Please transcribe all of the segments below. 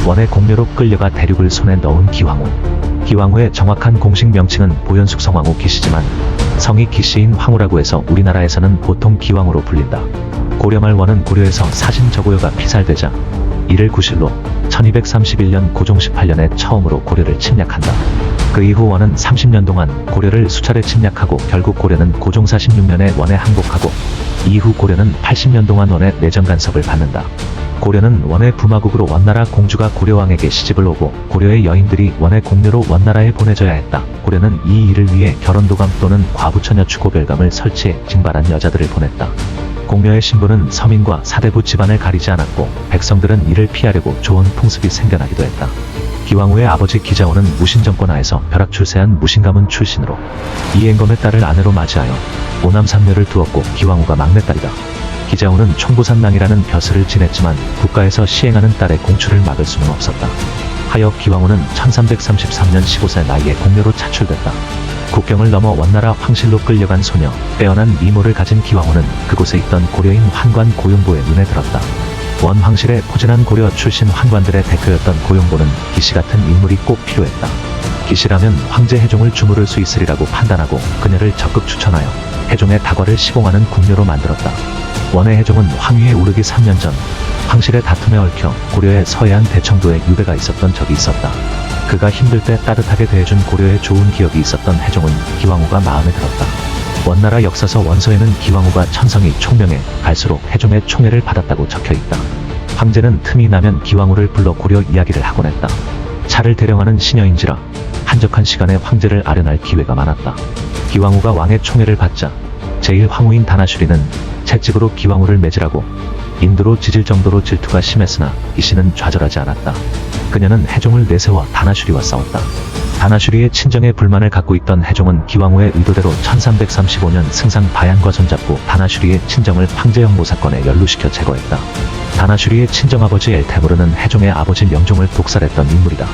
원의 공묘로 끌려가 대륙을 손에 넣은 기왕후. 기왕후의 정확한 공식 명칭은 보현숙 성왕후 기씨지만 성이 기씨인 황후라고 해서 우리나라에서는 보통 기왕후로 불린다. 고려말 원은 고려에서 사신 저고요가 피살되자 이를 구실로 1231년 고종 18년에 처음으로 고려를 침략한다. 그 이후 원은 30년 동안 고려를 수차례 침략하고 결국 고려는 고종 46년에 원에 항복하고 이후 고려는 80년 동안 원의 내정 간섭을 받는다. 고려는 원의 부마국으로 원나라 공주가 고려왕에게 시집을 오고 고려의 여인들이 원의 공묘로 원나라에 보내져야 했다. 고려는 이 일을 위해 결혼도감 또는 과부처녀 추고별감을 설치해 징발한 여자들을 보냈다. 공묘의 신부는 서민과 사대부 집안을 가리지 않았고 백성들은 이를 피하려고 좋은 풍습이 생겨나기도 했다. 기왕후의 아버지 기자호는 무신정권 하에서 벼락 출세한 무신가문 출신으로 이행검의 딸을 아내로 맞이하여 오남 삼녀를 두었고 기왕후가 막내딸이다. 기자호는 총부산낭이라는 벼슬을 지냈지만 국가에서 시행하는 딸의 공출을 막을 수는 없었다. 하여 기왕후는 1333년 15세 나이에 공묘로 차출됐다. 국경을 넘어 원나라 황실로 끌려간 소녀, 빼어난 미모를 가진 기왕후는 그곳에 있던 고려인 환관 고용보의 눈에 들었다. 원 황실에 포진한 고려 출신 환관들의 대표였던 고용보는 기씨 같은 인물이 꼭 필요했다. 기씨라면 황제 해종을 주무를 수 있으리라고 판단하고 그녀를 적극 추천하여 해종의 다과를 시공하는 궁녀로 만들었다. 원의 해종은 황위에 오르기 3년 전 황실의 다툼에 얽혀 고려의 서해안 대청도에 유배가 있었던 적이 있었다. 그가 힘들 때 따뜻하게 대해준 고려에 좋은 기억이 있었던 해종은 기왕후가 마음에 들었다. 원나라 역사서 원서에는 기왕후가 천성이 총명해 갈수록 해종의 총애를 받았다고 적혀있다. 황제는 틈이 나면 기왕후를 불러 고려 이야기를 하곤 했다. 차를 대령하는 시녀인지라 한적한 시간에 황제를 아련할 기회가 많았다. 기왕후가 왕의 총애를 받자 제1황후인 다나슈리는 채찍으로 기왕후를 매질하고 인두로 찢을 정도로 질투가 심했으나 이씨는 좌절하지 않았다. 그녀는 해종을 내세워 다나슈리와 싸웠다. 다나슈리의 친정에 불만을 갖고 있던 해종은 기왕후의 의도대로 1335년 승상 바얀과 손잡고 다나슈리의 친정을 황제 형모 사건에 연루시켜 제거했다. 다나슈리의 친정아버지 엘테무르는 해종의 아버지 명종을 독살했던 인물이다.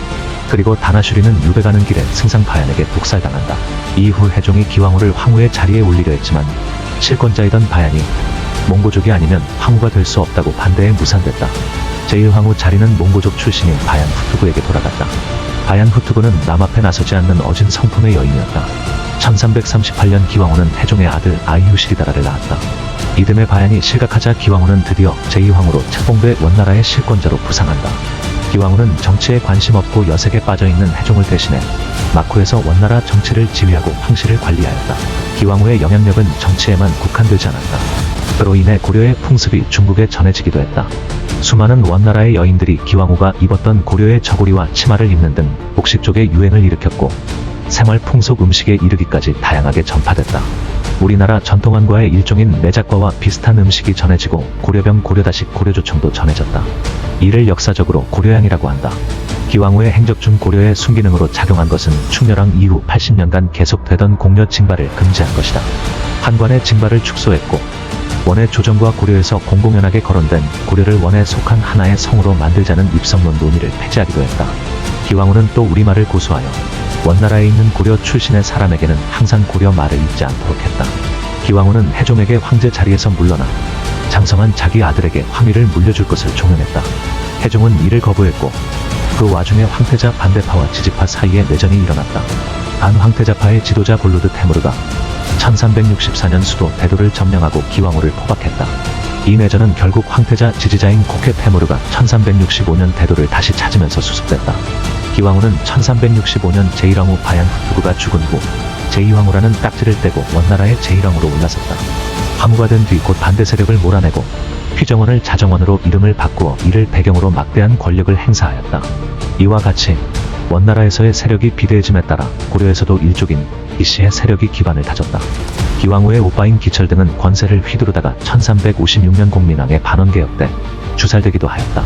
그리고 다나슈리는 유배 가는 길에 승상 바얀에게 독살당한다. 이후 해종이 기왕후를 황후의 자리에 올리려 했지만 실권자이던 바얀이 몽고족이 아니면 황후가 될 수 없다고 반대해 무산됐다. 제1황후 자리는 몽고족 출신인 바얀 후투구에게 돌아갔다. 바얀 후투구는 남 앞에 나서지 않는 어진 성품의 여인이었다. 1338년 기왕후는 해종의 아들 아이유시리다라를 낳았다. 이듬해 바얀이 실각하자 기왕후는 드디어 제2황후로 책봉돼 원나라의 실권자로 부상한다. 기왕후는 정치에 관심 없고 여색에 빠져있는 해종을 대신해 막후에서 원나라 정치를 지휘하고 황실을 관리하였다. 기왕후의 영향력은 정치에만 국한되지 않았다. 그로 인해 고려의 풍습이 중국에 전해지기도 했다. 수많은 원나라의 여인들이 기왕후가 입었던 고려의 저고리와 치마를 입는 등 복식 쪽의 유행을 일으켰고 생활 풍속 음식에 이르기까지 다양하게 전파됐다. 우리나라 전통환과의 일종인 매작과와 비슷한 음식이 전해지고 고려병 고려다식 고려조청도 전해졌다. 이를 역사적으로 고려향이라고 한다. 기왕후의 행적 중 고려의 순기능으로 작용한 것은 충렬왕 이후 80년간 계속되던 공려 징발을 금지한 것이다. 한관의 징발을 축소했고 원의 조정과 고려에서 공공연하게 거론된 고려를 원에 속한 하나의 성으로 만들자는 입성론 논의를 폐지하기도 했다. 기왕후는 또 우리말을 고수하여 원나라에 있는 고려 출신의 사람에게는 항상 고려 말을 잊지 않도록 했다. 기왕후는 해종에게 황제 자리에서 물러나 장성한 자기 아들에게 황위를 물려줄 것을 종용했다. 해종은 이를 거부했고 그 와중에 황태자 반대파와 지지파 사이에 내전이 일어났다. 반황태자파의 지도자 골로드 테무르가 1364년 수도 대도를 점령하고 기왕후를 포박했다. 이 내전은 결국 황태자 지지자인 코케 테무르가 1365년 대도를 다시 찾으면서 수습됐다. 기왕후는 1365년 제1황후 바얀 후투구가 죽은 후 제2황후라는 딱지를 떼고 원나라의 제1황후로 올라섰다. 황후가 된 뒤 곧 반대 세력을 몰아내고 휘정원을 자정원으로 이름을 바꾸어 이를 배경으로 막대한 권력을 행사하였다. 이와 같이 원나라에서의 세력이 비대해짐에 따라 고려에서도 일족인 이씨의 세력이 기반을 다졌다. 기왕후의 오빠인 기철 등은 권세를 휘두르다가 1356년 공민왕의 반원개혁 때 주살되기도 하였다.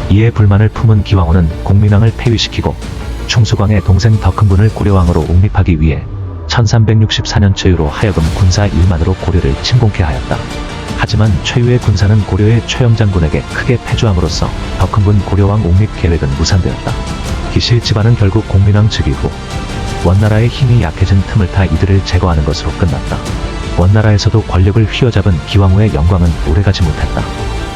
이에 불만을 품은 기왕후는 공민왕을 폐위시키고 충수광의 동생 덕흥군을 고려왕으로 옹립하기 위해 1364년 최유로 하여금 군사 1만으로 고려를 침공케 하였다. 하지만 최유의 군사는 고려의 최영 장군에게 크게 패주함으로써 덕흥군 고려왕 옹립 계획은 무산되었다. 기실 집안은 결국 공민왕 즉위 후 원나라의 힘이 약해진 틈을 타 이들을 제거하는 것으로 끝났다. 원나라에서도 권력을 휘어잡은 기왕후의 영광은 오래가지 못했다.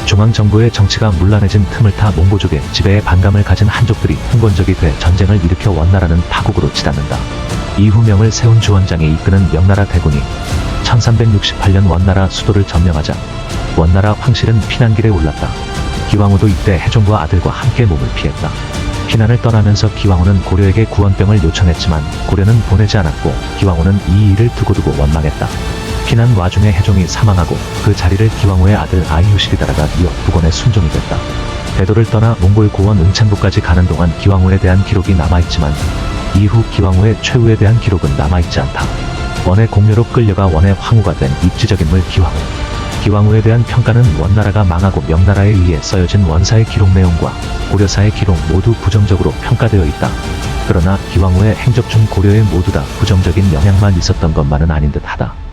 중앙정부의 정치가 문란해진 틈을 타 몽고족의 지배에 반감을 가진 한족들이 흥건적이 돼 전쟁을 일으켜 원나라는 파국으로 치닫는다. 이후 명을 세운 주원장이 이끄는 명나라 대군이 1368년 원나라 수도를 점령하자 원나라 황실은 피난길에 올랐다. 기왕후도 이때 해종과 아들과 함께 몸을 피했다. 피난을 떠나면서 기왕후는 고려에게 구원병을 요청했지만 고려는 보내지 않았고 기왕후는 이 일을 두고두고 원망했다. 피난 와중에 해종이 사망하고 그 자리를 기왕후의 아들 아이유식이 따라가 이어 부건의 순종이 됐다. 대도를 떠나 몽골 고원 응창도까지 가는 동안 기왕후에 대한 기록이 남아있지만 이후 기왕후의 최후에 대한 기록은 남아있지 않다. 원의 공료로 끌려가 원의 황후가 된 입지적 인물 기왕후. 기왕후에 대한 평가는 원나라가 망하고 명나라에 의해 써여진 원사의 기록 내용과 고려사의 기록 모두 부정적으로 평가되어 있다. 그러나 기왕후의 행적 중 고려에 모두 다 부정적인 영향만 있었던 것만은 아닌 듯하다.